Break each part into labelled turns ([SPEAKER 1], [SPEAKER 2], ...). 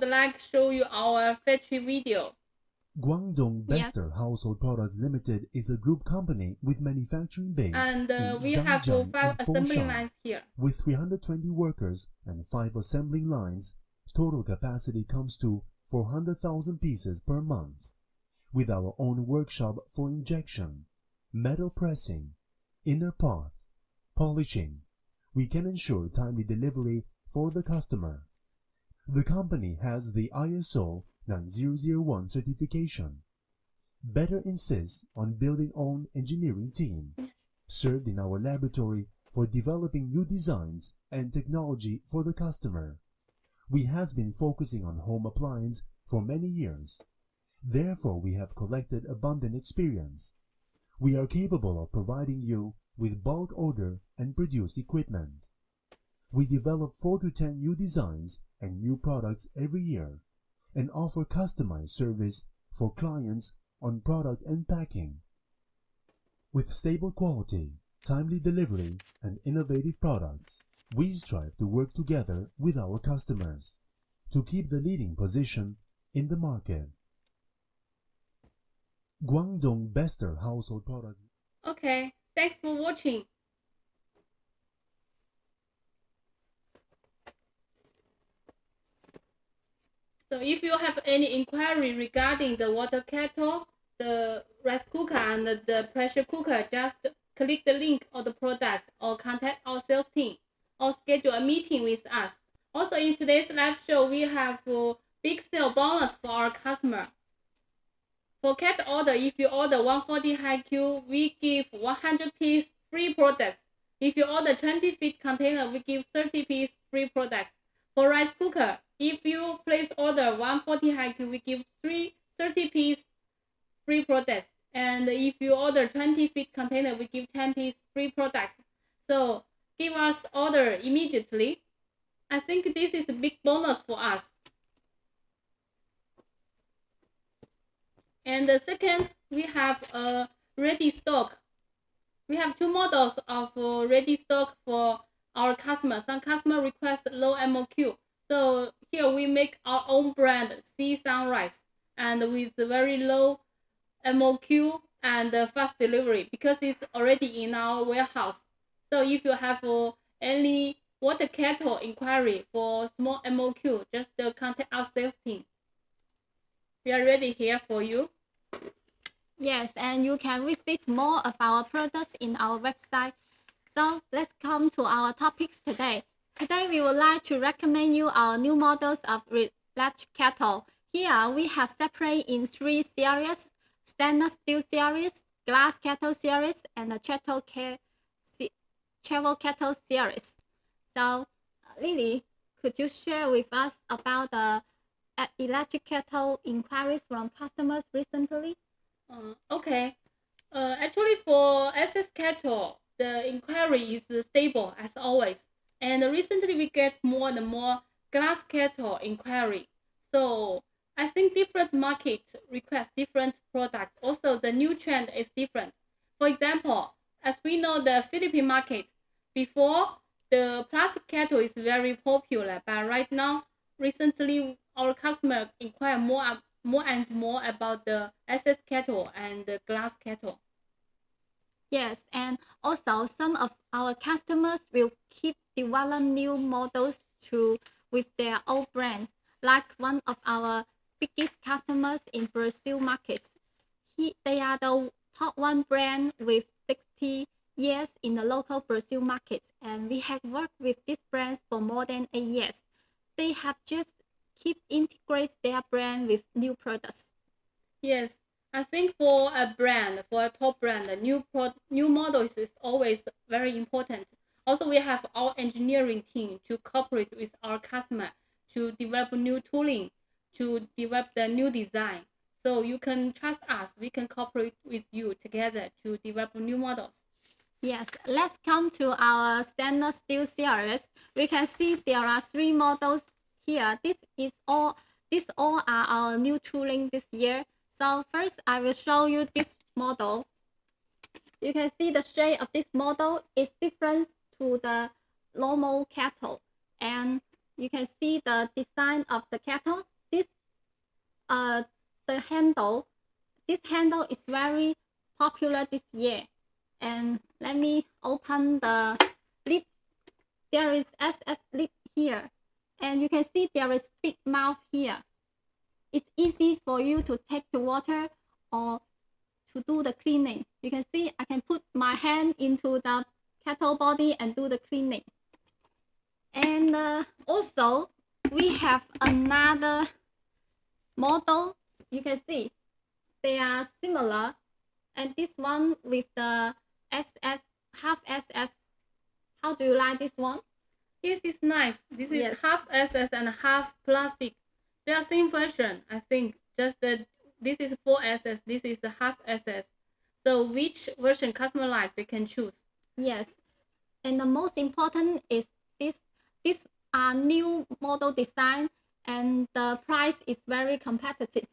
[SPEAKER 1] would like to show you our factory video.
[SPEAKER 2] Guangdong
[SPEAKER 1] Yes.
[SPEAKER 2] Bester Household Products Limited is a group company with manufacturing base
[SPEAKER 1] And
[SPEAKER 2] in
[SPEAKER 1] we have
[SPEAKER 2] Zhangjiang
[SPEAKER 1] 5
[SPEAKER 2] and
[SPEAKER 1] assembly
[SPEAKER 2] Fengshan.
[SPEAKER 1] lines here.
[SPEAKER 2] With 320 workers and 5 assembling lines, total capacity comes to 400,000 pieces per month. With our own workshop for injection, metal pressing, inner part, polishing, we can ensure timely delivery for the customer. The company has the ISO 9001 certification. Better insists on building own engineering team, served in our laboratory for developing new designs and technology for the customer. We has been focusing on home appliance for many years. Therefore, we have collected abundant experience. We are capable of providing you with bulk order and produce equipment. We develop 4 to 10 new designs and new products every year and offer customized service for clients on product and packing. With stable quality, timely delivery, and innovative products, we strive to work together with our customers to keep the leading position in the market. Guangdong Bester Household Products.
[SPEAKER 1] Okay, thanks for watching. So if you have any inquiry regarding the water kettle, the rice cooker, and the pressure cooker, just click the link of the product or contact our sales team or schedule a meeting with us. Also, in today's live show, we have a big sale bonus for our customer. For cat order, if you order 140 high Q, we give 100 piece free products. If you order 20 feet container, we give 30 piece free products. For rice cooker, if you place order 140 high Q, we give 30 piece free products. And if you order 20 feet container, we give 10 piece free products. So give us order immediately. I think this is a big bonus for us. And the second, we have a ready stock. We have 2 models of ready stock for our customers. Some customer request low MOQ. So here we make our own brand, Sea Sunrise, and with very low MOQ and fast delivery because it's already in our warehouse. So if you have any water kettle inquiry for small MOQ, just contact our sales team. We are ready here for you.
[SPEAKER 3] Yes, and you can visit more of our products in our website. So let's come to our topics today. Today we would like to recommend you our new models of electric kettle. Here we have separated in 3 series: stainless steel series, glass kettle series, and a travel kettle series. So Lily, could you share with us about the electric kettle inquiries from customers recently?
[SPEAKER 1] Okay. Actually, for SS kettle, the inquiry is stable as always. And recently, we get more and more glass kettle inquiry. So I think different markets request different products. Also, the new trend is different. For example, as we know, the Philippine market, before the plastic kettle is very popular, but right now, recently, our customer inquire more and more about the SS kettle and the glass kettle.
[SPEAKER 3] Yes, and also some of our customers will keep developing new models with their own brands. Like one of our biggest customers in Brazil markets, they are the top 1 brand with 60 years in the local Brazil market, and we have worked with these brands for more than 8 years. They have just keep integrate their brand with new products.
[SPEAKER 1] Yes, I think for a brand, for a top brand, a new models is always very important. Also, we have our engineering team to cooperate with our customer to develop new tooling, to develop the new design. So you can trust us. We can cooperate with you together to develop new models.
[SPEAKER 3] Yes, let's come to our stainless steel series. We can see there are 3 models here. These all are our new tooling this year. So first, I will show you this model. You can see the shape of this model is different to the normal kettle, and you can see the design of the kettle. the handle. This handle is very popular this year. And let me open the lid. There is SS lid here, and you can see there is big mouth here. It's easy for you to take the water or to do the cleaning. You can see I can put my hand into the kettle body and do the cleaning. And also we have another model. You can see they are similar, and this one with the SS, half SS. How do you like this one?
[SPEAKER 1] This is nice. This is
[SPEAKER 3] Yes.
[SPEAKER 1] half SS and half plastic. They are same version, I think. Just that this is 4SS, this is the half SS. So which version customer like, they can choose.
[SPEAKER 3] Yes. And the most important is this are new model design, and the price is very competitive.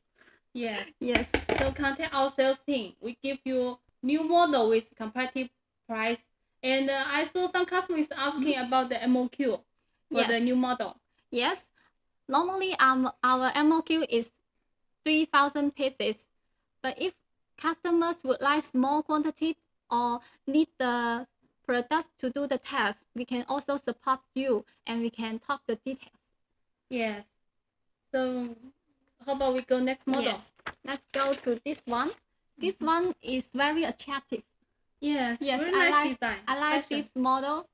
[SPEAKER 1] Yes.
[SPEAKER 3] Yes.
[SPEAKER 1] So contact our sales team. We give you new model with competitive price. And I saw some customers asking about the MOQ for the
[SPEAKER 3] Yes.
[SPEAKER 1] new model.
[SPEAKER 3] Yes. Normally, our MOQ is 3,000 pieces. But if customers would like small quantity or need the products to do the test, we can also support you, and we can talk the details.
[SPEAKER 1] Yes. So how about we go next model?
[SPEAKER 3] Yes. Let's go to this one. This one is very attractive.
[SPEAKER 1] Yes.
[SPEAKER 3] Yes,
[SPEAKER 1] Very nice design.
[SPEAKER 3] I like
[SPEAKER 1] Fashion.
[SPEAKER 3] this model.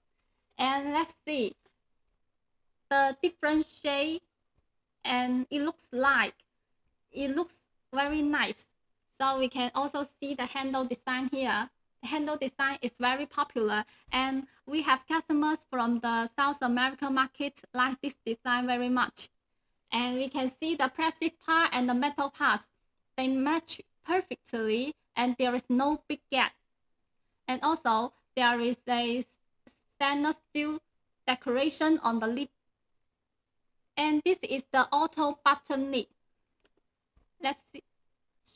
[SPEAKER 3] And let's see the different shade, and it looks very nice. So we can also see the handle design here. The handle design is very popular, and we have customers from the South American market like this design very much. And we can see the plastic part and the metal parts. They match perfectly, and there is no big gap. And also there is a stainless steel decoration on the lip. And this is the auto button lid. Let's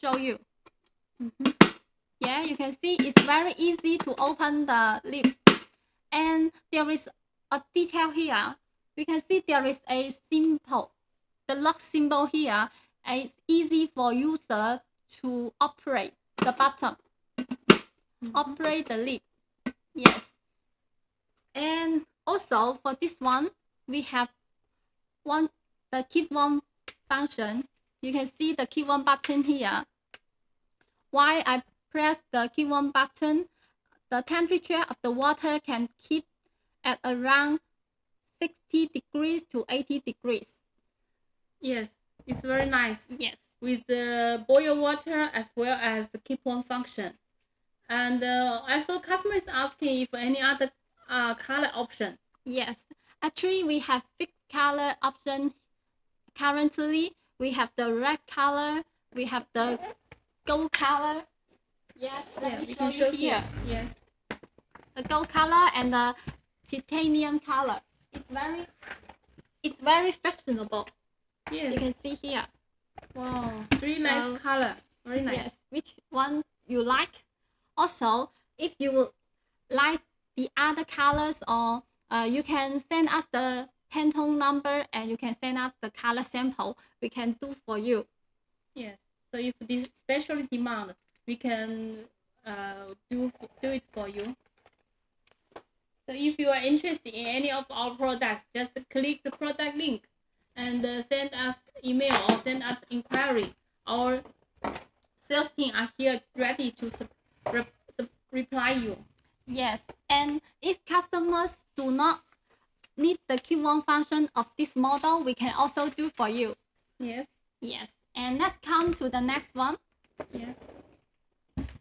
[SPEAKER 3] show you. Yeah, you can see it's very easy to open the lid. And there is a detail here. You can see there is a symbol, the lock symbol here. And it's easy for user to operate the button, operate the lid. Yes. And also for this one, we have the keep warm function. You can see the keep warm button here. While I press the keep warm button, the temperature of the water can keep at around 60 degrees to 80 degrees.
[SPEAKER 1] Yes, it's very nice.
[SPEAKER 3] Yes.
[SPEAKER 1] With the boil water as well as the keep warm function. And I saw customers asking if any other color option.
[SPEAKER 3] Yes, actually we have fixed color option. Currently, we have the red color, we have the gold color. Yes, let me show you here.
[SPEAKER 1] Yes.
[SPEAKER 3] The gold color and the titanium color. It's very fashionable.
[SPEAKER 1] Yes.
[SPEAKER 3] You can see here.
[SPEAKER 1] Wow, three nice color. Very nice.
[SPEAKER 3] Yes, which one you like? Also, if you would like the other colors, or you can send us the Pantone number, and you can send us the color sample. We can do for you.
[SPEAKER 1] Yes. So if this special demand, we can do it for you. So if you are interested in any of our products, just click the product link and send us email or send us inquiry. Our sales team are here ready to reply you.
[SPEAKER 3] Yes, and if customers do not need the keep warm function of this model, we can also do for you.
[SPEAKER 1] Yes.
[SPEAKER 3] Yes, and let's come to the next one.
[SPEAKER 1] Yes.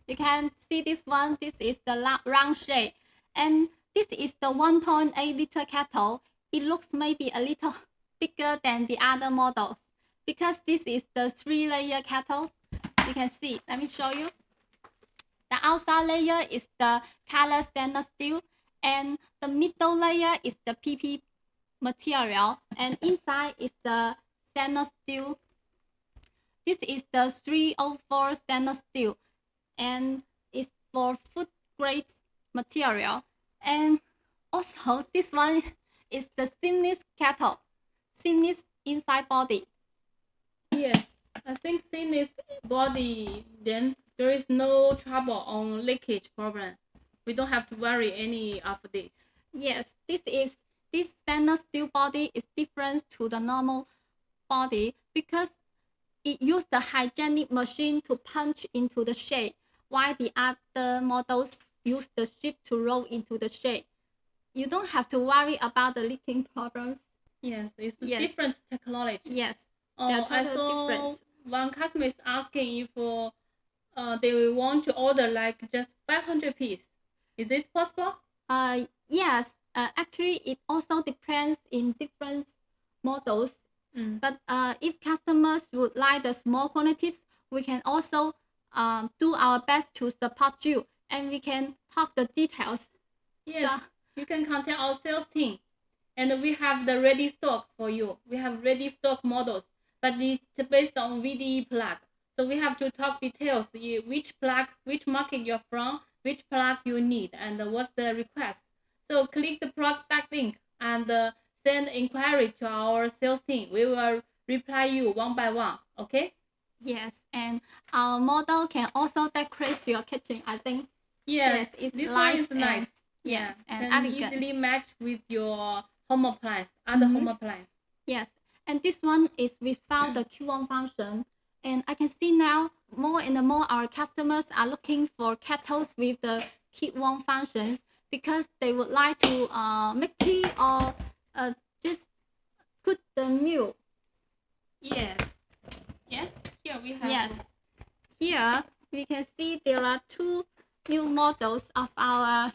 [SPEAKER 3] You can see this one. This is the round shape, and this is the 1.8 liter kettle. It looks maybe a little bigger than the other models because this is the 3-layer kettle. You can see. Let me show you. The outside layer is the color stainless steel, and the middle layer is the PP material, and inside is the stainless steel. This is the 304 stainless steel, and it's for food grade material. And also this one is the thinnest kettle, thinnest inside body.
[SPEAKER 1] Yes, I think stainless body, then there is no trouble on leakage problem. We don't have to worry any of this.
[SPEAKER 3] Yes, this stainless steel body is different to the normal body because it uses the hygienic machine to punch into the shape, while the other models use the ship to roll into the shape. You don't have to worry about the leaking problems.
[SPEAKER 1] Yes, it's
[SPEAKER 3] Yes.
[SPEAKER 1] different technology.
[SPEAKER 3] Yes,
[SPEAKER 1] Oh, I
[SPEAKER 3] totally
[SPEAKER 1] saw
[SPEAKER 3] different.
[SPEAKER 1] one customer is asking if they will want to order like just 500 pieces. Is it possible?
[SPEAKER 3] Yes, actually it also depends in different models. But if customers would like the small quantities, we can also do our best to support you, and we can talk the details.
[SPEAKER 1] Yes,
[SPEAKER 3] So,
[SPEAKER 1] you can contact our sales team, and we have the ready stock for you. We have ready stock models, but it's based on VDE plug. So we have to talk details, which plug, which market you're from, which plug you need, and what's the request. So click the product link and send inquiry to our sales team. We will reply you one by one. Okay?
[SPEAKER 3] yes, and our model can also decorate your kitchen. I think.
[SPEAKER 1] Yes,
[SPEAKER 3] it's
[SPEAKER 1] this
[SPEAKER 3] nice
[SPEAKER 1] one is nice.
[SPEAKER 3] Yes, and
[SPEAKER 1] can
[SPEAKER 3] elegant.
[SPEAKER 1] easily match with your home appliance, other home appliance.
[SPEAKER 3] Yes, and this one is without the Q1 function. And I can see now more and more our customers are looking for kettles with the Q1 functions because they would like to make tea or just cook the meal.
[SPEAKER 1] Yes. Yeah. Here we have.
[SPEAKER 3] Yes. Here we can see there are two new models of our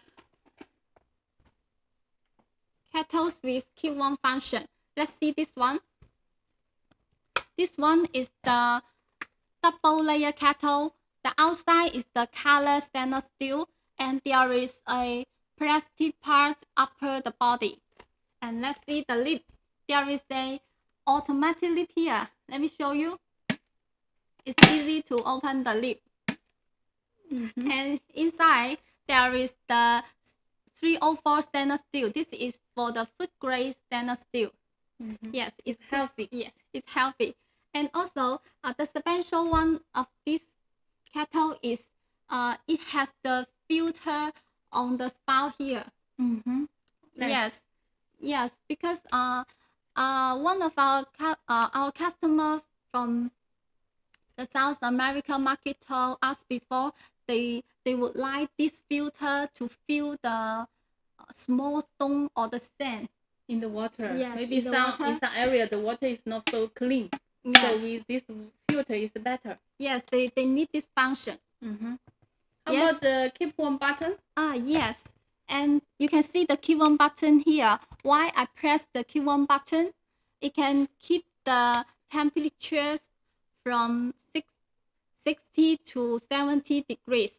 [SPEAKER 3] kettles with Q1 function. Let's see this one. This one is the double layer kettle. The outside is the color stainless steel, and there is a plastic part upper the body. And let's see the lid. There is a automatic lid here. Let me show you. It's easy to open the lid. And inside there is the 304 stainless steel. This is for the food grade stainless steel. Yes, it's healthy. Yes, it's healthy. And also, the special one of this kettle is it has the filter on the spout here.
[SPEAKER 1] Nice.
[SPEAKER 3] Yes, because one of our customer from the South America market told us before they would like this filter to fill the small stone or the sand
[SPEAKER 1] in the water.
[SPEAKER 3] Yes,
[SPEAKER 1] Maybe
[SPEAKER 3] in the
[SPEAKER 1] some
[SPEAKER 3] water.
[SPEAKER 1] in some area the water is not so clean.
[SPEAKER 3] Yes.
[SPEAKER 1] So with this filter is better.
[SPEAKER 3] Yes, they need this function.
[SPEAKER 1] How
[SPEAKER 3] Yes.
[SPEAKER 1] about the keep warm button?
[SPEAKER 3] Yes. And you can see the keep warm button here. Why I press the keep warm button? It can keep the temperatures from 60 to 70 degrees.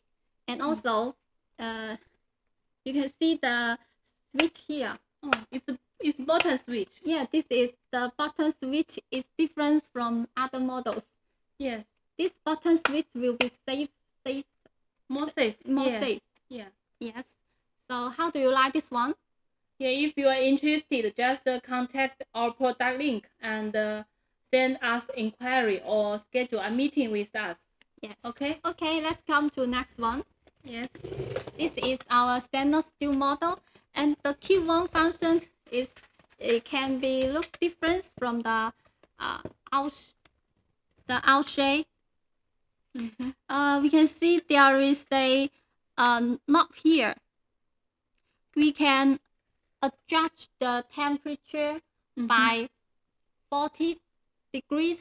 [SPEAKER 3] And also, you can see the switch here.
[SPEAKER 1] Oh, it's button switch.
[SPEAKER 3] Yeah, this is the button switch is different from other models.
[SPEAKER 1] Yes.
[SPEAKER 3] This button switch will be
[SPEAKER 1] more safe.
[SPEAKER 3] safe.
[SPEAKER 1] Yeah.
[SPEAKER 3] Yes. So how do you like this one?
[SPEAKER 1] Yeah, if you are interested, just contact our product link and send us inquiry or schedule a meeting with us.
[SPEAKER 3] Yes.
[SPEAKER 1] Okay.
[SPEAKER 3] Okay, let's come to next one.
[SPEAKER 1] Yes.
[SPEAKER 3] This is our stainless steel model, and the key one function is it can be look different from the out shape. We can see there is a knob here. We can adjust the temperature by 40 degrees,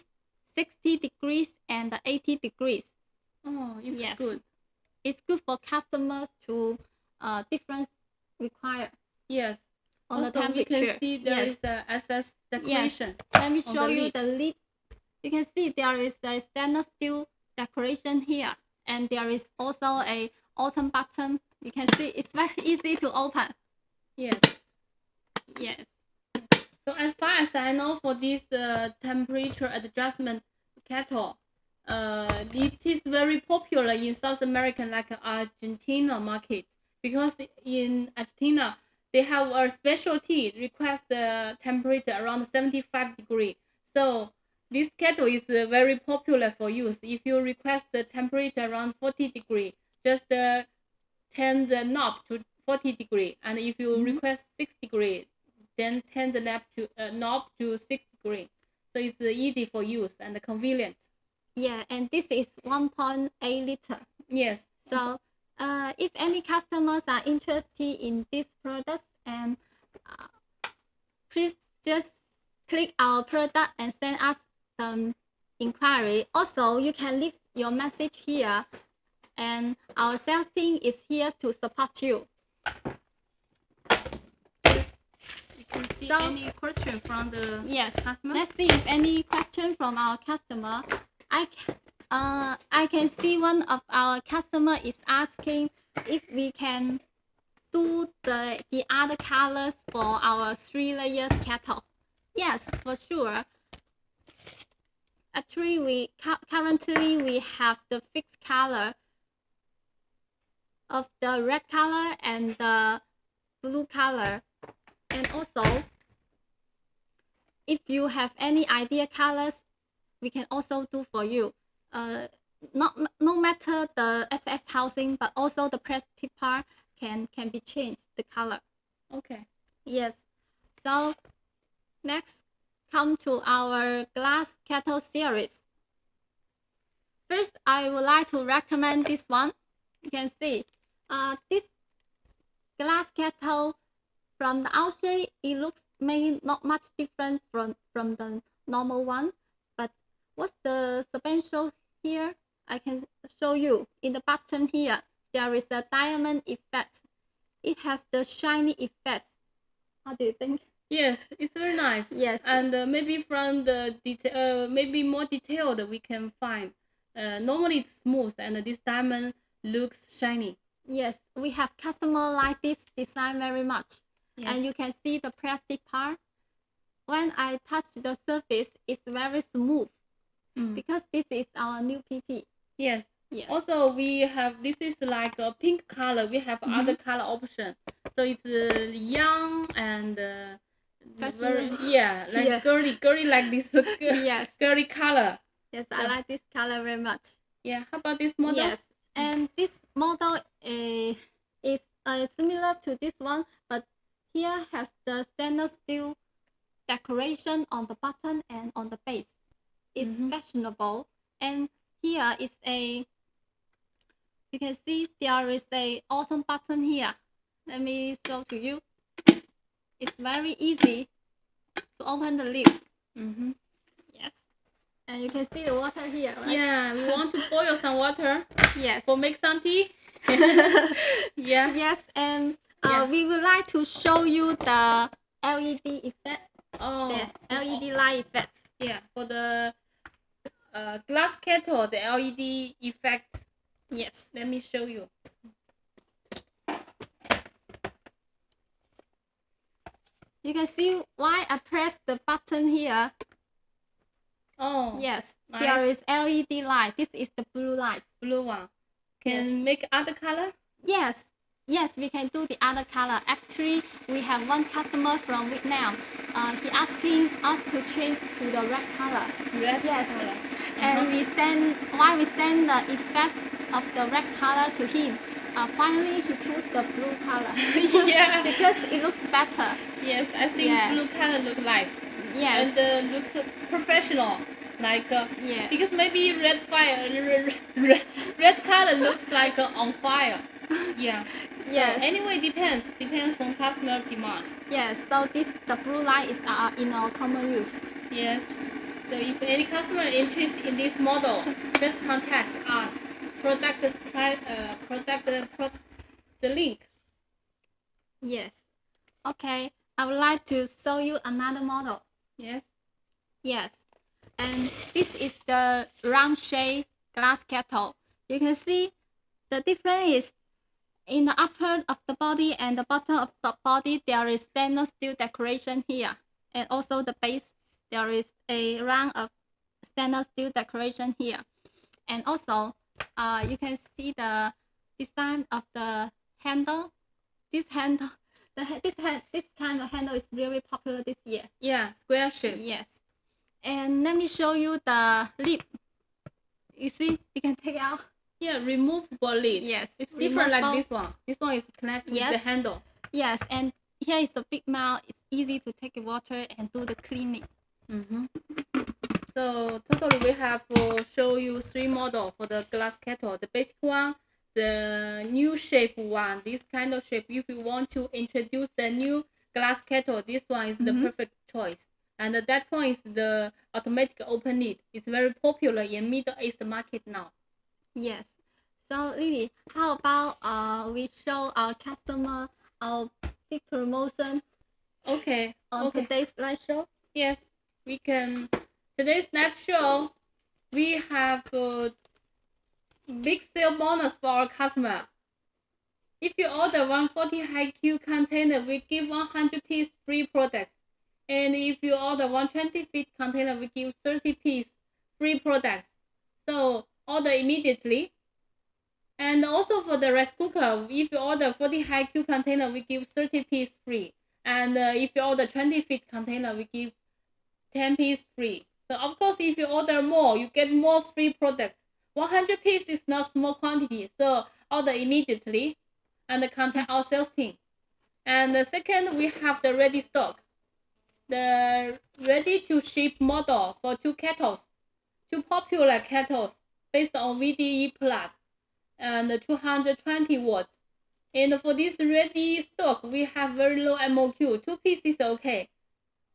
[SPEAKER 3] 60 degrees, and 80 degrees.
[SPEAKER 1] Oh, it's good.
[SPEAKER 3] It's good for customers to different require.
[SPEAKER 1] Yes.
[SPEAKER 3] On
[SPEAKER 1] also,
[SPEAKER 3] the temperature.
[SPEAKER 1] we can see there is the SS decoration.
[SPEAKER 3] Yes. Let me show you the lid. You can see there is a stainless steel decoration here, and there is also a open button. You can see it's very easy to open.
[SPEAKER 1] Yes.
[SPEAKER 3] Yes.
[SPEAKER 1] So as far as I know, for this temperature adjustment kettle, it is very popular in South America, like Argentina market, because in Argentina they have a specialty request the temperature around 75 degrees. So this kettle is very popular for use. If you request the temperature around 40 degree, just turn the knob to 40 degree, and if you request 6 degree, then turn the knob to 6 degree. So it's easy for use and convenient.
[SPEAKER 3] Yeah, and this is 1.8 liter.
[SPEAKER 1] Yes.
[SPEAKER 3] So if any customers are interested in this product, and please just click our product and send us some inquiry. Also, you can leave your message here, and our sales team is here to support you.
[SPEAKER 1] You can see any question from the customer.
[SPEAKER 3] Let's see if any question from our customer. I can see one of our customer is asking if we can do the other colors for our 3 layers kettle. Yes, for sure. Actually, currently we have the fixed color of the red color and the blue color. And also, if you have any idea colors, we can also do for you. No matter the SS housing, but also the plastic part can be changed the color.
[SPEAKER 1] Okay.
[SPEAKER 3] Yes. So next, come to our glass kettle series. First, I would like to recommend this one. You can see this glass kettle from the outside, it looks maybe not much different from the normal one, but what's the special here? I can show you. In the bottom here, there is a diamond effect. It has the shiny effect. How do you think?
[SPEAKER 1] Yes, it's very nice.
[SPEAKER 3] Yes.
[SPEAKER 1] And maybe from the detail, maybe more detailed we can find. Normally it's smooth, and this diamond looks shiny.
[SPEAKER 3] Yes, we have customer like this design very much.
[SPEAKER 1] Yes.
[SPEAKER 3] And you can see the plastic part. When I touch the surface, it's very smooth because this is our new PP.
[SPEAKER 1] Yes.
[SPEAKER 3] Yes.
[SPEAKER 1] Also, we have, this is like a pink color. We have other color option. So it's young and very, like girly like this girly color.
[SPEAKER 3] Yes, I like this color very much.
[SPEAKER 1] Yeah. How about this model?
[SPEAKER 3] Yes, and this model is similar to this one, but here has the stainless steel decoration on the button and on the base. It's fashionable, and here is you can see there is a autumn button here. Let me show to you. It's very easy to open the lid. Yes, and you can see the water here, right?
[SPEAKER 1] Yeah, we want to boil some water.
[SPEAKER 3] Yes.
[SPEAKER 1] For make some tea. Yeah.
[SPEAKER 3] Yes, and we would like to show you the LED effect.
[SPEAKER 1] Oh.
[SPEAKER 3] The LED light effect.
[SPEAKER 1] Yeah, for the glass kettle, the LED effect.
[SPEAKER 3] Yes.
[SPEAKER 1] Let me show you.
[SPEAKER 3] You can see why I press the button here.
[SPEAKER 1] Oh.
[SPEAKER 3] Yes.
[SPEAKER 1] Nice.
[SPEAKER 3] There is LED light. This is the blue light.
[SPEAKER 1] Blue one. Can make other color?
[SPEAKER 3] Yes. Yes, we can do the other color. Actually, we have one customer from Vietnam. He asking us to change to the red color.
[SPEAKER 1] Red color.
[SPEAKER 3] And we send the effect of the red color to him. Finally, he chose the blue color.
[SPEAKER 1] Yeah.
[SPEAKER 3] Because it looks better.
[SPEAKER 1] Yes, I think blue color look nice.
[SPEAKER 3] Yes.
[SPEAKER 1] And looks professional. Like because maybe red color looks like on fire. Yeah.
[SPEAKER 3] Yes.
[SPEAKER 1] So anyway, depends on customer demand.
[SPEAKER 3] Yes. So the blue light is in our common use.
[SPEAKER 1] Yes. So if any customer interested in this model, just contact us. The link.
[SPEAKER 3] Yes. Okay. I would like to show you another model.
[SPEAKER 1] Yes.
[SPEAKER 3] Yes. And this is the round shape glass kettle. You can see the difference is in the upper of the body and the bottom of the body, there is stainless steel decoration here. And also the base, there is a round of stainless steel decoration here. And also, you can see the design of the handle. This handle, this kind of handle is really popular this year.
[SPEAKER 1] Yeah, square shape.
[SPEAKER 3] Yes. And let me show you the lid. You see, you can take out.
[SPEAKER 1] Yeah, removable lid.
[SPEAKER 3] Yes,
[SPEAKER 1] it's different like
[SPEAKER 3] removable.
[SPEAKER 1] this one. This one is connected with the handle.
[SPEAKER 3] Yes, and here is the big mouth. It's easy to take the water and do the cleaning.
[SPEAKER 1] So totally we have show you 3 models for the glass kettle. The basic one, the new shape one, this kind of shape. If you want to introduce the new glass kettle, this one is the perfect choice. And that one is the automatic open lid. It's very popular in Middle East market now.
[SPEAKER 3] Yes. So Lily, how about we show our customer our big promotion?
[SPEAKER 1] Okay.
[SPEAKER 3] On today's live show?
[SPEAKER 1] Yes, we can. Today's live show, we have big sale bonus for our customer. If you order 140 high Q container, we give 100 piece free products. And if you order 120 feet container, we give 30 piece free products. So order immediately. And also for the rice cooker, if you order 40 high Q container, we give 30 piece free. And if you order 20 feet container, we give 10 piece free. So of course, if you order more, you get more free products. 100 piece is not small quantity, so order immediately and contact our sales team. And the second, we have the ready stock. The ready to ship model for 2 kettles, 2 popular kettles based on VDE plug and 220 watts. And for this ready stock, we have very low MOQ. 2 pieces is okay,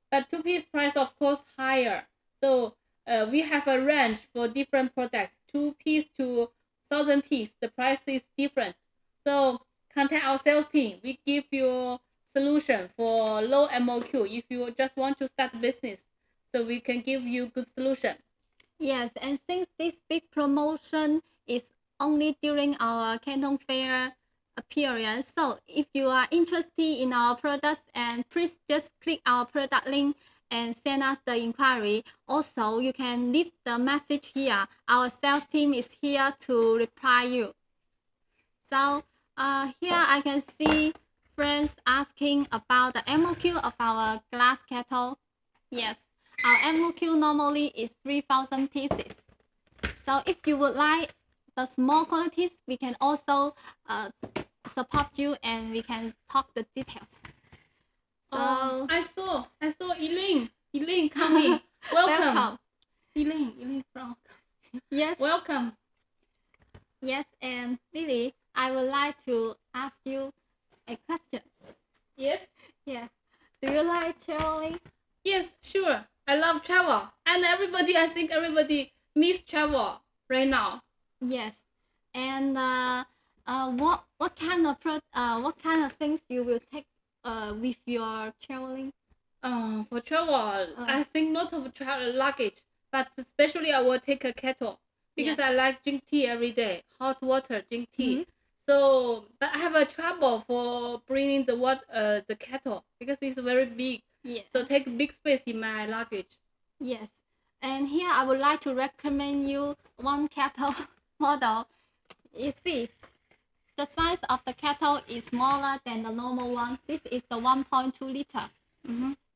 [SPEAKER 1] but 2 piece price of course higher. So we have a range for different products, 2 piece to 1,000 piece. The price is different. So contact our sales team. We give you solution for low MOQ if you just want to start business. So we can give you good solution.
[SPEAKER 3] Yes, and since this big promotion is only during our Canton Fair appearance, so if you are interested in our products, and please just click our product link and send us the inquiry. Also, you can leave the message here. Our sales team is here to reply you. So here I can see friends asking about the MOQ of our glass kettle. Yes, our MOQ normally is 3,000 pieces. So if you would like the small quantities, we can also support you and we can talk the details. So
[SPEAKER 1] I saw Elaine coming. Welcome. Elaine from.
[SPEAKER 3] Yes.
[SPEAKER 1] Welcome.
[SPEAKER 3] Yes, and Lily, I would like to ask you a question.
[SPEAKER 1] Yes?
[SPEAKER 3] Yeah. Do you like traveling?
[SPEAKER 1] Yes, sure. I love travel. And I think everybody miss travel right now.
[SPEAKER 3] Yes. And what kind of things you will take with your traveling?
[SPEAKER 1] For travel, I think not of travel luggage, but especially I will take a kettle because I like drink tea every day, hot water, drink tea. So, but I have a trouble for bringing the kettle because it's very big.
[SPEAKER 3] Yes.
[SPEAKER 1] So take big space in my luggage.
[SPEAKER 3] Yes. And here I would like to recommend you one kettle model. You see, the size of the kettle is smaller than the normal one. This is the 1.2 liter.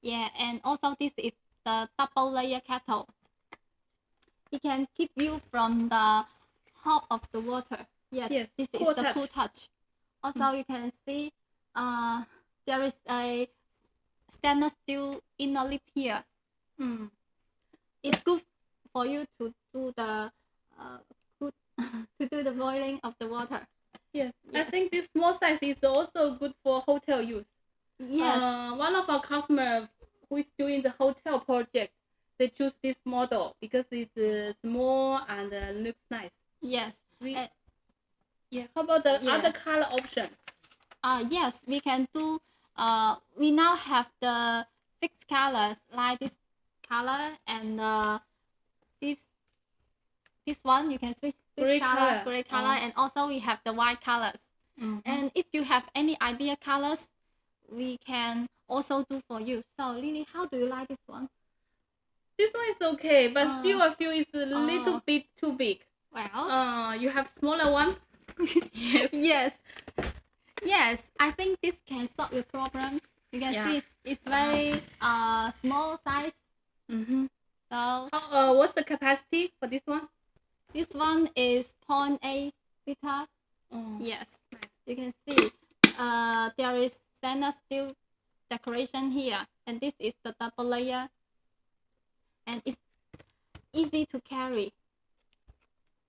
[SPEAKER 3] Yeah, and also this is the double layer kettle. It can keep you from the hot of the water. Yeah, yes, this is the cool touch. Also, you can see there is a stainless steel inner lip here. It's good for you to do the to do the boiling of the water.
[SPEAKER 1] Yes, I think this small size is also good for hotel use.
[SPEAKER 3] Yes.
[SPEAKER 1] One of our customers who is doing the hotel project, they choose this model because it's small and looks nice.
[SPEAKER 3] Yes.
[SPEAKER 1] Yeah. How about the other color option?
[SPEAKER 3] Yes, we can do. We now have the fixed colors like this color and this one. You can see this gray color, and also we have the white colors. And if you have any idea colors, we can also do for you. So Lily, how do you like this one?
[SPEAKER 1] This one is okay, but still I feel it's a little bit too big.
[SPEAKER 3] Well,
[SPEAKER 1] you have smaller one?
[SPEAKER 3] Yes. Yes, I think this can solve your problems. You can see it's very small size. So
[SPEAKER 1] what's the capacity for this one?
[SPEAKER 3] this one is 0.8 liter.
[SPEAKER 1] Oh,
[SPEAKER 3] yes, you can see there is stainless steel decoration here, and this is the double layer, and it's easy to carry.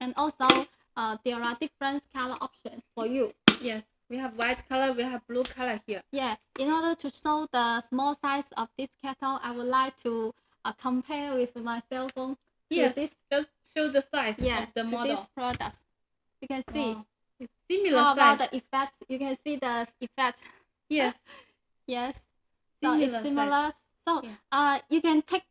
[SPEAKER 3] And also there are different color options for you.
[SPEAKER 1] yes, we have white color, we have blue color here.
[SPEAKER 3] Yeah, in order to show the small size of this kettle, I would like to compare with my cell phone.
[SPEAKER 1] Yes,
[SPEAKER 3] this,
[SPEAKER 1] just show the size
[SPEAKER 3] yeah,
[SPEAKER 1] of the
[SPEAKER 3] to
[SPEAKER 1] model.
[SPEAKER 3] this product. You can see.
[SPEAKER 1] Oh, it's similar
[SPEAKER 3] How
[SPEAKER 1] size.
[SPEAKER 3] about the effect? You can see the effect.
[SPEAKER 1] Yes.
[SPEAKER 3] Yes. So
[SPEAKER 1] Similar
[SPEAKER 3] it's similar.
[SPEAKER 1] size.
[SPEAKER 3] So
[SPEAKER 1] yeah.
[SPEAKER 3] You can take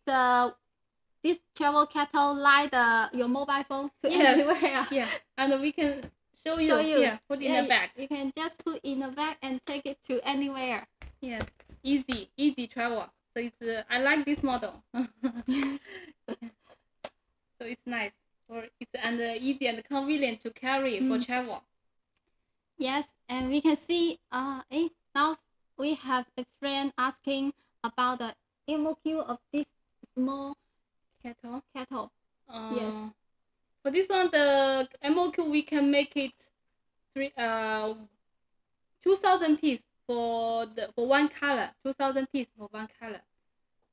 [SPEAKER 3] this travel kettle like your mobile phone to
[SPEAKER 1] yes.
[SPEAKER 3] anywhere.
[SPEAKER 1] Yeah, and we can show you here, put in
[SPEAKER 3] yeah,
[SPEAKER 1] the bag.
[SPEAKER 3] You can just put in the bag and take it to anywhere.
[SPEAKER 1] Yes, easy travel. So it's I like this model. So it's nice, or it's easy and convenient to carry for travel.
[SPEAKER 3] Yes, and we can see. Now we have a friend asking about the MOQ of this small
[SPEAKER 1] Kettle.
[SPEAKER 3] Yes.
[SPEAKER 1] For this one, the MOQ we can make it 2,000 pieces for one color. 2,000 pieces for one color.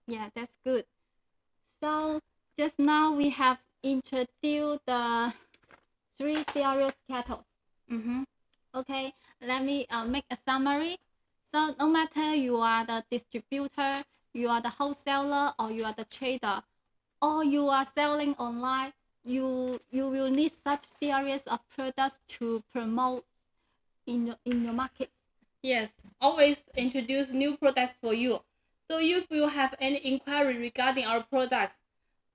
[SPEAKER 3] Yeah, that's good. So just now we have introduced the 3 series kettles. Okay, let me make a summary. So no matter you are the distributor, you are the wholesaler, or you are the trader, or you are selling online, you will need such series of products to promote in your market.
[SPEAKER 1] Yes, always introduce new products for you. So if you have any inquiry regarding our products,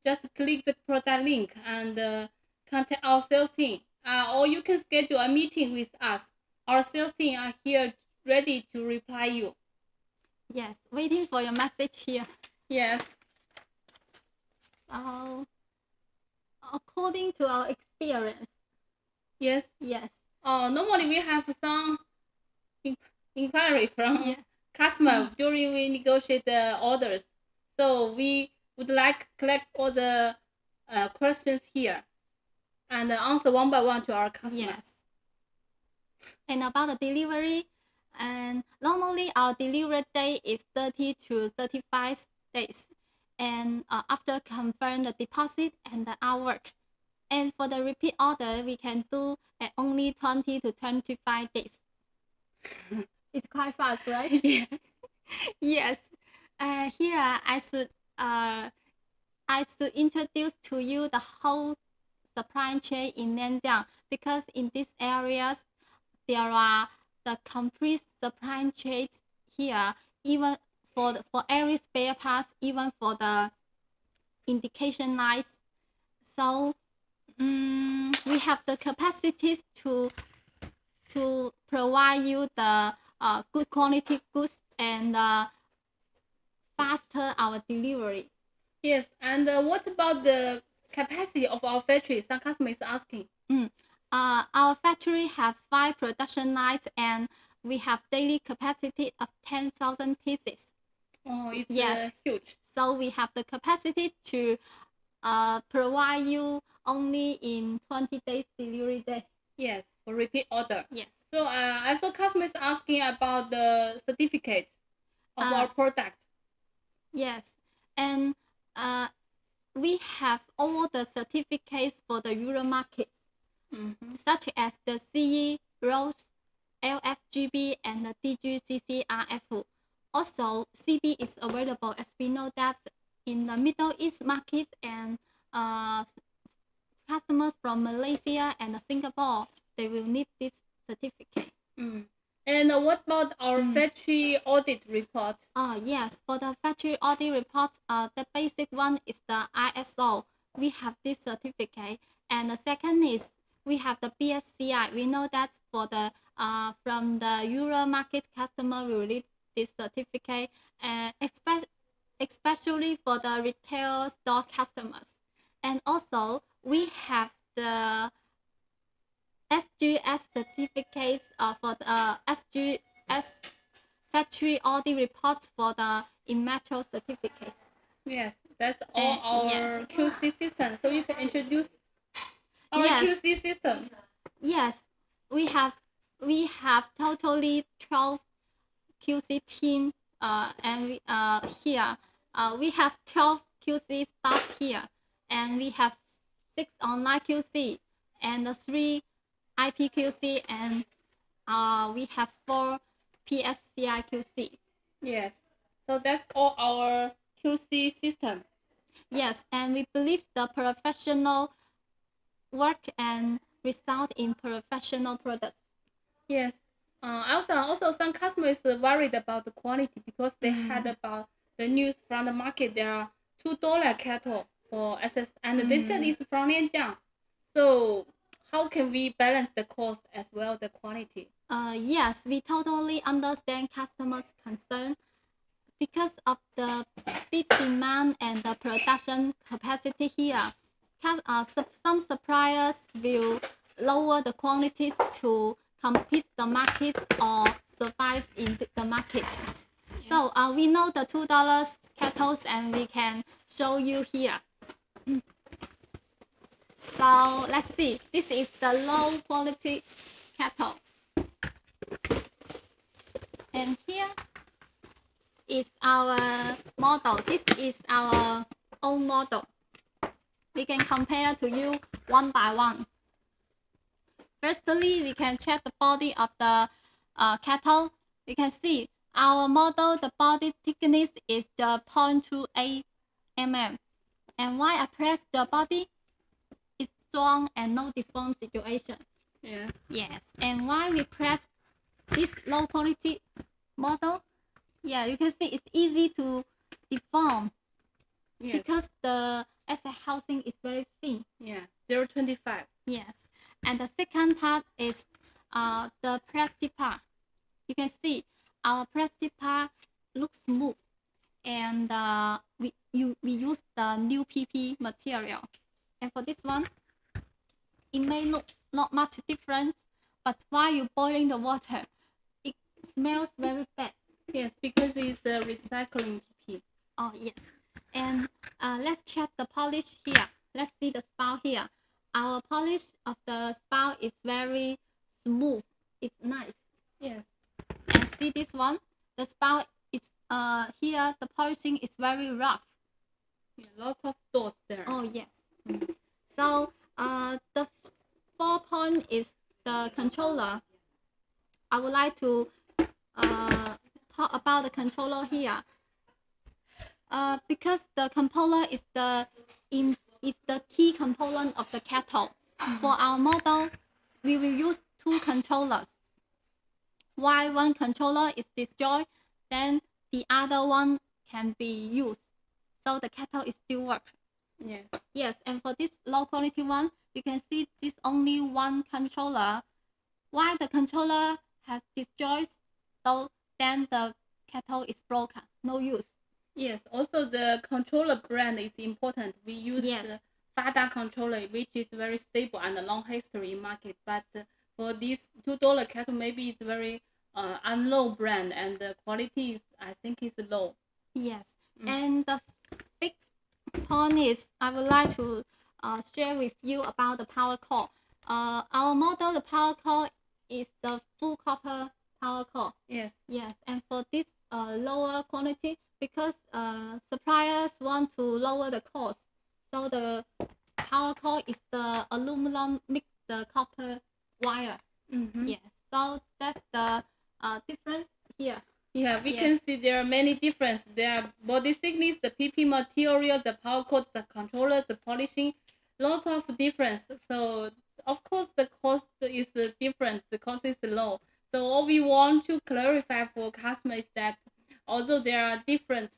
[SPEAKER 1] just click the product link and contact our sales team. Or you can schedule a meeting with us. Our sales team are here ready to reply you.
[SPEAKER 3] Yes, waiting for your message here.
[SPEAKER 1] Yes.
[SPEAKER 3] So, according to our experience.
[SPEAKER 1] Yes. Normally we have some inquiry from customer during we negotiate the orders. So we would like to collect all the questions here and answer one by one to our customers.
[SPEAKER 3] Yes. And about the delivery, and normally our delivery day is 30 to 35 days. And after confirm the deposit and the hourwork. And for the repeat order, we can do at only 20 to 25 days. It's quite fast, right?
[SPEAKER 1] Yeah.
[SPEAKER 3] Yes. Here I should introduce to you the whole supply chain in Nanjiang, because in these areas there are the complete supply chain here, even for every spare parts, even for the indication lights. So we have the capacities to provide you the good quality goods and faster our delivery.
[SPEAKER 1] Yes, and what about the capacity of our factory? Some customers asking.
[SPEAKER 3] Our factory have 5 production lines, and we have daily capacity of 10,000 pieces.
[SPEAKER 1] Oh, it's huge.
[SPEAKER 3] So we have the capacity to provide you only in 20 days delivery day.
[SPEAKER 1] Yes, for repeat order.
[SPEAKER 3] Yes.
[SPEAKER 1] So I saw customers asking about the certificate of our product.
[SPEAKER 3] Yes, and we have all the certificates for the Euro market, such as the CE, ROSE, LFGB, and the DGCCRF. Also, CB is available, as we know that in the Middle East market, and customers from Malaysia and Singapore, they will need this certificate.
[SPEAKER 1] And what about our factory audit report?
[SPEAKER 3] Yes, for the factory audit report, the basic one is the ISO. We have this certificate, and the second is we have the BSCI. We know that for the from the Euro market customer, we will need this certificate, and especially for the retail store customers. And also we have the SGS certificates for the SGS factory audit reports for the in metro certificates.
[SPEAKER 1] Yes, That's all our
[SPEAKER 3] yes.
[SPEAKER 1] QC system. So you can introduce our
[SPEAKER 3] Yes.
[SPEAKER 1] QC system.
[SPEAKER 3] Yes, we have totally 12 QC team, and here we have 12 QC staff here, and we have 6 online QC and 3 IP QC, and we have 4 PSCI QC.
[SPEAKER 1] Yes. So that's all our QC system.
[SPEAKER 3] Yes, and we believe the professional work and result in professional products.
[SPEAKER 1] Yes. Also, some customers are worried about the quality because they had about the news from the market. There are $2 kettle for SS, and they said it's from Lianjiang. So how can we balance the cost as well the quality?
[SPEAKER 3] Yes, we totally understand customers' concern because of the big demand and the production capacity here. Some suppliers will lower the quantities to compete the market or survive in the market. Yes. So we know the $2 kettles, and we can show you here. So let's see. This is the low quality kettle. And here is our model. This is our own model. We can compare to you one by one. Firstly, we can check the body of the kettle. You can see our model, the body thickness is the 0.28 mm. And why I press the body, it's strong and no deform situation.
[SPEAKER 1] Yes.
[SPEAKER 3] Yes. And why we press this low quality model, yeah, you can see it's easy to deform. Yes. Because the asset housing is very thin.
[SPEAKER 1] Yeah, 0.25.
[SPEAKER 3] Yes. And the second part is the plastic part. You can see our plastic part looks smooth, and we use the new PP material. And for this one, it may look not much difference, but while you boiling the water, it smells very bad.
[SPEAKER 1] Yes, because it's the recycling PP.
[SPEAKER 3] Oh yes. And let's check the polish here. Let's see the spout here. Our polish of the spout is very smooth. It's nice.
[SPEAKER 1] Yes.
[SPEAKER 3] And see this one? The spout is here. The polishing is very rough.
[SPEAKER 1] Yeah, lots of dots there.
[SPEAKER 3] Oh yes. So the 4 point is the controller. I would like to talk about the controller here. Because the controller is the key component of the kettle. For our model, we will use 2 controllers. While one controller is destroyed, then the other one can be used. So the kettle is still work.
[SPEAKER 1] Yes.
[SPEAKER 3] Yes, and for this low quality one, you can see this only one controller. Why the controller has destroyed, so then the kettle is broken, no use.
[SPEAKER 1] Yes, also the controller brand is important. We use
[SPEAKER 3] yes.
[SPEAKER 1] Fada controller, which is very stable and a long history in market. But for this $2 kettle, maybe it's very unknown brand, and the quality is, I think, is low.
[SPEAKER 3] Yes, and the fifth point is I would like to share with you about the power core. Our model, the power core is the full copper power core.
[SPEAKER 1] Yes.
[SPEAKER 3] Yes, and for this lower quantity, because suppliers want to lower the cost, so the power core is the aluminum mixed the copper wire. Yes, so that's the difference here.
[SPEAKER 1] Yeah, we can see there are many differences. There are body thickness, the PP material, the power cord, the controller, the polishing, lots of difference. So of course the cost is different. The cost is low. So all we want to clarify for customers is that although there are different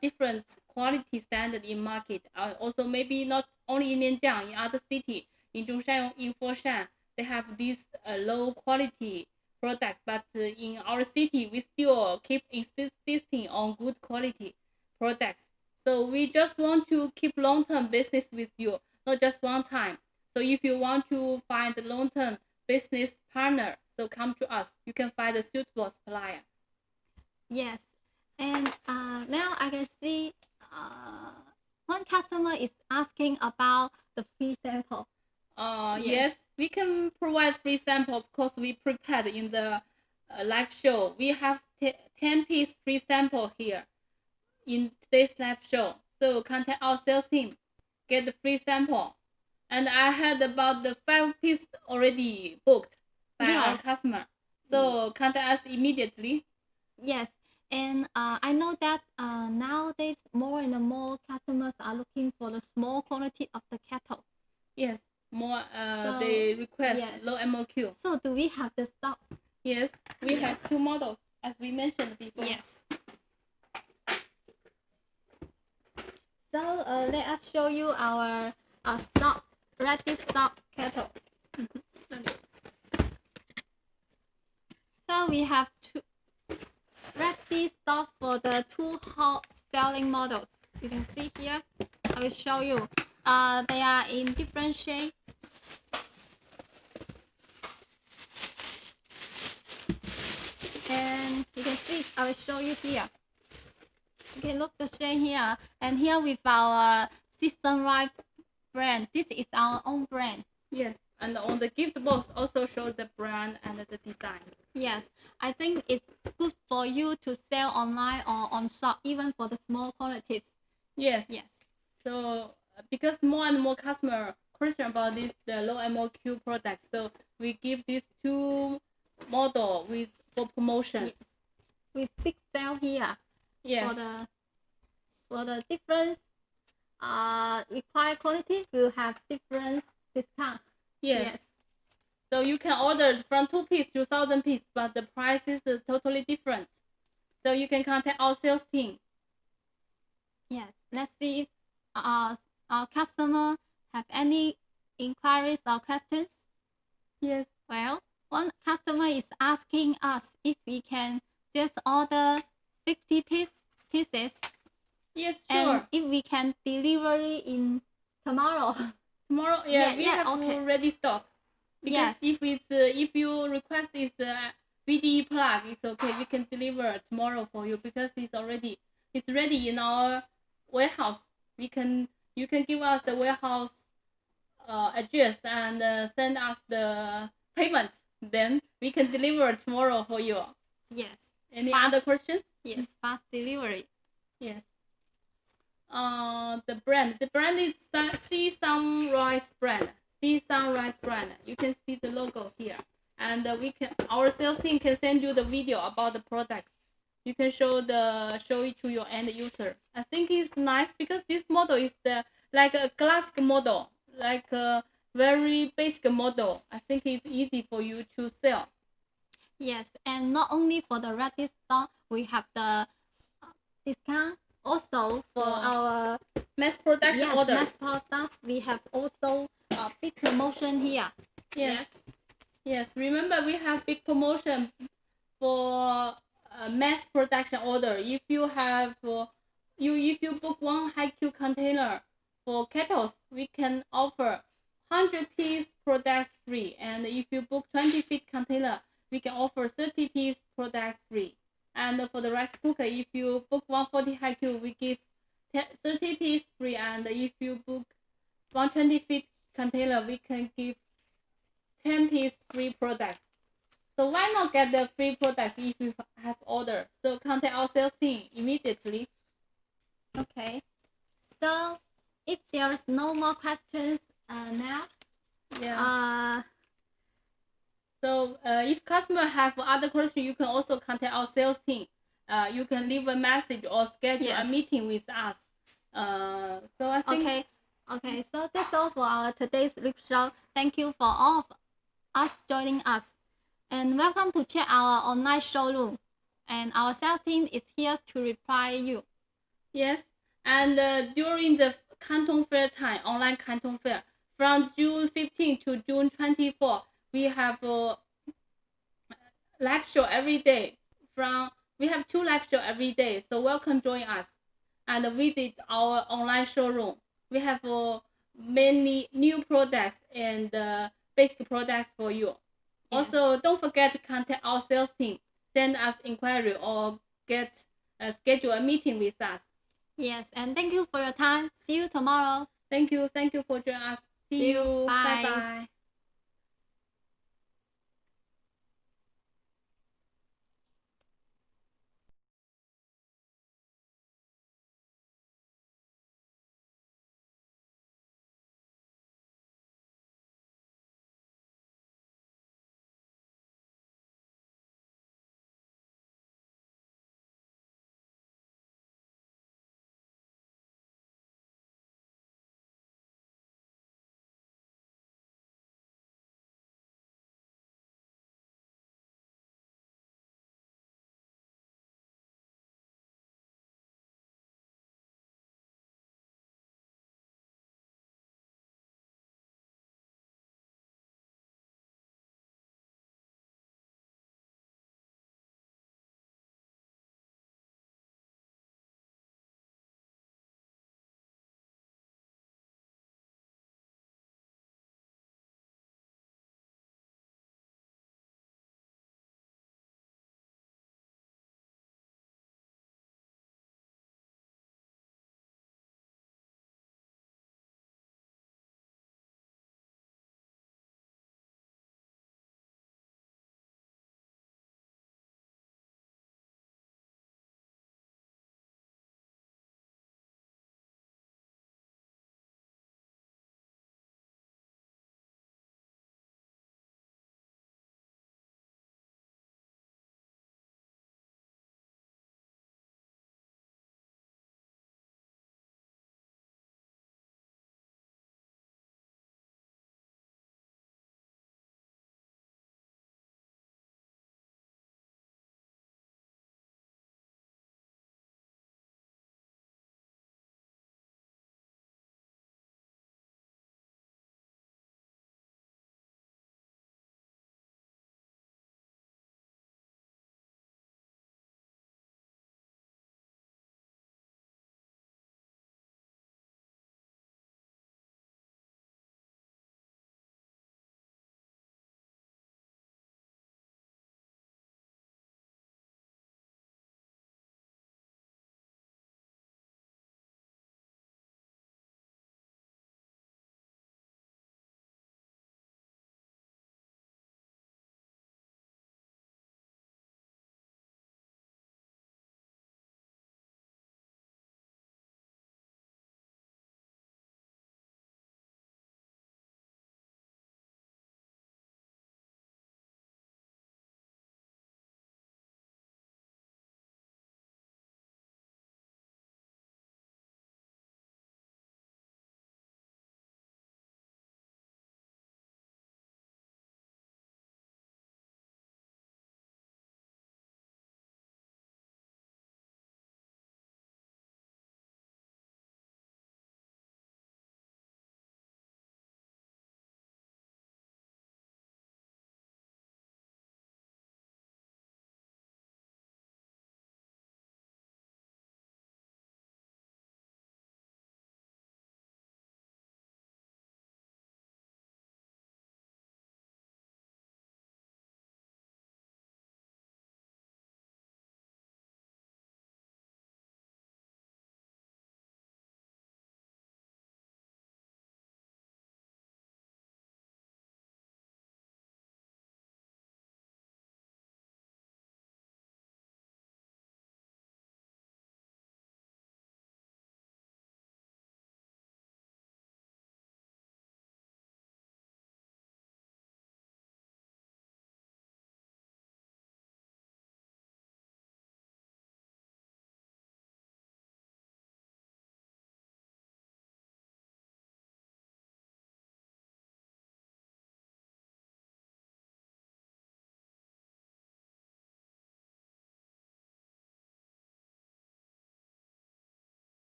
[SPEAKER 1] different quality standard in market, also maybe not only in Lianjiang, in other city, in Zhongshan, in Foshan, they have this low quality product, but in our city we still keep insisting on good quality products. So we just want to keep long-term business with you, not just one time. So if you want to find a long-term business partner, so come to us. You can find a suitable supplier.
[SPEAKER 3] Yes, and now I can see one customer is asking about the free sample.
[SPEAKER 1] Yes, we can provide free sample. Of course, we prepared in the live show. We have 10-piece free sample here in today's live show. So contact our sales team, get the free sample. And I had about the 5-piece already booked by our customer. So contact us immediately.
[SPEAKER 3] Yes, and I know that nowadays more and more customers are looking for the small quantity of the kettle.
[SPEAKER 1] Yes, more they request low MOQ.
[SPEAKER 3] So do we have the stock?
[SPEAKER 1] Yes, we have 2 models as we mentioned before.
[SPEAKER 3] Yes. So let us show you our stock, ready stock kettle. So we have 2 ready stock for the 2 hot selling models. You can see here. I will show you. They are in different shades. And you can see, I will show you here. You can look the shade here, and here with our Season Right brand. This is our own brand.
[SPEAKER 1] Yes, and on the gift box also shows the brand and the design.
[SPEAKER 3] Yes, I think it's good for you to sell online or on shop, even for the small quantities.
[SPEAKER 1] Yes. So because more and more customer question about this the low MOQ product, so we give these 2 model for promotion.
[SPEAKER 3] Yes. With big sale here.
[SPEAKER 1] Yes.
[SPEAKER 3] For the different required quantity, we'll have different discount.
[SPEAKER 1] Yes. So you can order from 2 piece to 1,000 piece, but the price is totally different. So you can contact our sales team.
[SPEAKER 3] Yes. Let's see if our customer have any inquiries or questions.
[SPEAKER 1] Yes.
[SPEAKER 3] Well, one customer is asking us if we can just order 50 pieces.
[SPEAKER 1] Yes, sure.
[SPEAKER 3] And if we can deliver it in tomorrow.
[SPEAKER 1] Tomorrow, we have ready stock. Because if you request this VDE plug, it's okay. We can deliver tomorrow for you because it's ready in our warehouse. You can give us the warehouse address and send us the payment. Then we can deliver tomorrow for you.
[SPEAKER 3] Yes.
[SPEAKER 1] Any other question?
[SPEAKER 3] Yes, fast delivery.
[SPEAKER 1] Yes. The brand is Sea Sunrise brand. Sea Sunrise brand. You can see the logo here, and our sales team can send you the video about the product. You can show it to your end user. I think it's nice because this model is like a classic model, like a very basic model. I think it's easy for you to sell.
[SPEAKER 3] Yes, and not only for the ready stock, we have the discount. Also for our
[SPEAKER 1] mass production order.
[SPEAKER 3] Mass products, we have also a big promotion here.
[SPEAKER 1] Yes. Remember, we have big promotion for mass production order. If you have if you book 1 high-Q container for kettles, we can offer 100-piece products free. And if you book 20-feet container, we can offer 30-piece products free. And for the rice cooker, if you book 140 high-Q, we give 30-piece free. And if you book 120-feet container, we can give 10-piece free products. So why not get the free products if you have order? So contact our sales team immediately.
[SPEAKER 3] Okay. So if there is no more questions now.
[SPEAKER 1] So if customer have other questions, you can also contact our sales team. You can leave a message or schedule a meeting with us. So I think.
[SPEAKER 3] Okay. So that's all for our today's live show. Thank you for all of us joining us, and welcome to check our online showroom. And our sales team is here to reply you.
[SPEAKER 1] Yes, and during the Canton Fair time, online Canton Fair, from June 15 to June 24, we have live show every day. We have 2 live show every day, so welcome join us and visit our online showroom. We have many new products and basic products for you. Also, don't forget to contact our sales team, send us inquiry or schedule a meeting with us.
[SPEAKER 3] Yes, and thank you for your time. See you tomorrow.
[SPEAKER 1] Thank you for joining us. See you.
[SPEAKER 3] Bye.
[SPEAKER 1] Bye bye.